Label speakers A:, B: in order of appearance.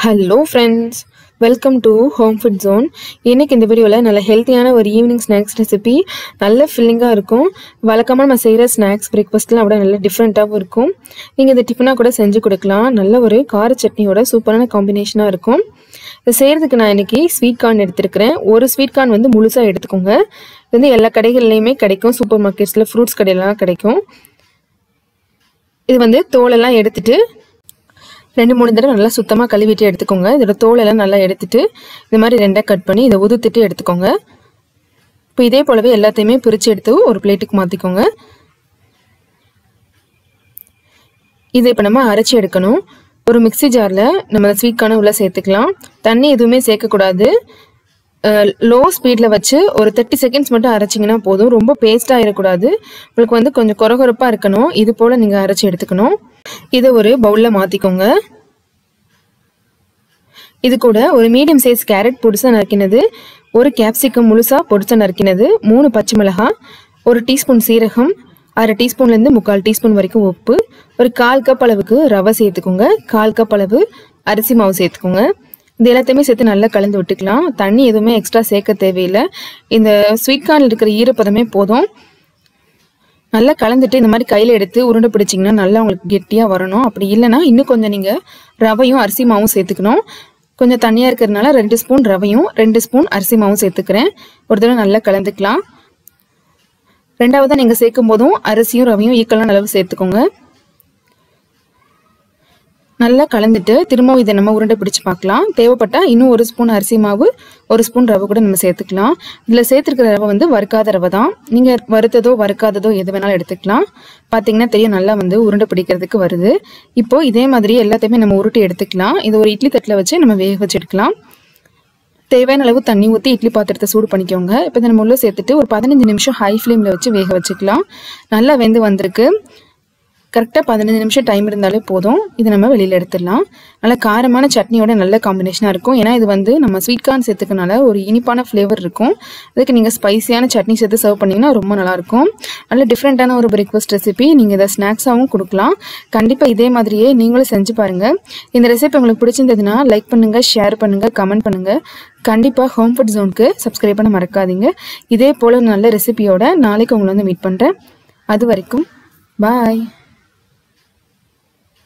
A: Hello friends, welcome to home food zone. இன்றைக்கி இந்த வீடியோவில் நல்ல ஹெல்த்தியான ஒரு ஈவினிங் ஸ்நாக்ஸ் ரெசிபி, நல்ல ஃபில்லிங்காக இருக்கும். வழக்கமாக நம்ம செய்கிற ஸ்நாக்ஸ் பிரேக்ஃபாஸ்ட்லாம் விட நல்ல டிஃப்ரெண்ட்டாகவும் இருக்கும். நீங்கள் இந்த டிஃபனாக கூட செஞ்சு கொடுக்கலாம். நல்ல ஒரு கார சட்னியோட சூப்பரான காம்பினேஷனாக இருக்கும். இதை செய்கிறதுக்கு நான் இன்றைக்கி ஸ்வீட் கார்ன் எடுத்துருக்கிறேன். ஒரு ஸ்வீட் கார்ன் வந்து முழுசாக எடுத்துக்கோங்க. இது வந்து எல்லா கடைகள்லையுமே கிடைக்கும், சூப்பர் மார்க்கெட்ஸில் ஃப்ரூட்ஸ் கடையிலலாம் கிடைக்கும். இது வந்து தோலெல்லாம் எடுத்துகிட்டு 2-3 தடவை நல்லா சுத்தமாக கழுவிட்டு எடுத்துக்கோங்க. இதோட தோலெல்லாம் நல்லா எடுத்துட்டு இந்த மாதிரி ரெண்டாக கட் பண்ணி இதை உதுத்துட்டு எடுத்துக்கோங்க. இப்போ இதே போலவே எல்லாத்தையுமே பிரித்து எடுத்து ஒரு பிளேட்டுக்கு மாற்றிக்கோங்க. இதை இப்போ நம்ம அரைச்சி எடுக்கணும். ஒரு மிக்சி ஜாரில் நம்ம ஸ்வீட் கார்னை உள்ளே சேர்த்துக்கலாம். தண்ணி எதுவுமே சேர்க்கக்கூடாது. லோ ஸ்பீடில் வச்சு ஒரு 30 செகண்ட்ஸ் மட்டும் அரைச்சிங்கன்னா போதும். ரொம்ப பேஸ்ட்டாக ஆகிடக்கூடாது. உங்களுக்கு வந்து கொஞ்சம் கொரகொரப்பாக இருக்கணும். இது போல் நீங்கள் அரைச்சி எடுத்துக்கணும். இதை ஒரு பவுலில் மாற்றிக்கோங்க. இது கூட ஒரு மீடியம் சைஸ் கேரட் பொடிசாக நறுக்கினது, ஒரு கேப்சிகம் முழுசாக பொடிசாக நறுக்கினது, 3 பச்சை மிளகாய், 1 டீஸ்பூன் சீரகம், 1/2 டீஸ்பூன்லேருந்து 3/4 டீஸ்பூன் வரைக்கும் உப்பு, ஒரு 1/4 கப் அளவுக்கு ரவை சேர்த்துக்கோங்க, 1/4 கப் அளவு அரிசி மாவு சேர்த்துக்கோங்க. இது எல்லாத்தையுமே சேர்த்து நல்லா கலந்து விட்டுக்கலாம். தண்ணி எதுவுமே எக்ஸ்ட்ரா சேர்க்க தேவையில்லை. இந்த ஸ்வீட் கார்னில் இருக்கிற ஈரப்பதமே போதும். நல்லா கலந்துட்டு இந்த மாதிரி கையில் எடுத்து உருண்டை பிடிச்சிங்கன்னா நல்லா உங்களுக்கு கெட்டியாக வரணும். அப்படி இல்லைனா இன்னும் கொஞ்சம் நீங்கள் ரவையும் அரிசி மாவும் சேர்த்துக்கணும். கொஞ்சம் தண்ணியாக இருக்கிறதுனால 2 ஸ்பூன் ரவையும் 2 ஸ்பூன் அரிசி மாவும் சேர்த்துக்கிறேன். ஒரு தடவை நல்லா கலந்துக்கலாம். ரெண்டாவதாக நீங்கள் சேர்க்கும் போதும் அரிசியும் ரவையும் ஈக்குவலான அளவு சேர்த்துக்கோங்க. நல்லா கலந்துட்டு திரும்பவும் இதை நம்ம உருண்டை பிடிச்சி பார்க்கலாம். தேவைப்பட்டால் இன்னும் 1 ஸ்பூன் அரிசி மாவு 1 ஸ்பூன் ரவை கூட நம்ம சேர்த்துக்கலாம். இதில் சேர்த்துருக்கிற ரவை வந்து வறுக்காத ரவை தான். நீங்கள் வறுத்ததோ வறுக்காததோ எது வேணாலும் எடுத்துக்கலாம். பார்த்தீங்கன்னா தெரியும், நல்லா வந்து உருண்டை பிடிக்கிறதுக்கு வருது. இப்போது இதே மாதிரி எல்லாத்தையுமே நம்ம உருட்டி எடுத்துக்கலாம். இது ஒரு இட்லி தட்டில் வச்சு நம்ம வேக வச்சு எடுக்கலாம். தேவையான அளவு தண்ணி ஊற்றி இட்லி பாத்திரத்தை சூடு பண்ணிக்கோங்க. இப்போ இதை நம்ம உள்ளே சேர்த்துட்டு ஒரு 15 நிமிஷம் ஹை ஃப்ளேமில் வச்சு வேக வச்சுக்கலாம். நல்லா வெந்து வந்திருக்கு. கரெக்டாக 15 நிமிஷம் டைம் இருந்தாலே போதும். இது நம்ம வெளியில் எடுத்துடலாம். நல்லா காரமான சட்னியோட நல்ல காம்பினேஷனாக இருக்கும். ஏன்னா இது வந்து நம்ம ஸ்வீட் கார்ன் சேர்த்துக்கனால ஒரு இனிப்பான ஃப்ளேவர் இருக்கும். அதுக்கு நீங்கள் ஸ்பைசியான சட்னி சேர்த்து சர்வ் பண்ணிங்கன்னா ரொம்ப நல்லாயிருக்கும். நல்ல டிஃப்ரெண்ட்டான ஒரு பிரேக்ஃபாஸ்ட் ரெசிபி. நீங்கள் இதை ஸ்நாக்ஸாகவும் கொடுக்கலாம். கண்டிப்பாக இதே மாதிரியே நீங்களும் செஞ்சு பாருங்கள். இந்த ரெசிபி உங்களுக்கு பிடிச்சிருந்ததுன்னா லைக் பண்ணுங்கள், ஷேர் பண்ணுங்கள், கமெண்ட் பண்ணுங்கள். கண்டிப்பாக ஹோம் ஃபுட் ஜோனுக்கு சப்ஸ்கிரைப் பண்ண மறக்காதீங்க. இதே போல் நல்ல ரெசிபியோட நாளைக்கு உங்களை வந்து மீட் பண்ணுறேன். அது வரைக்கும் பாய்.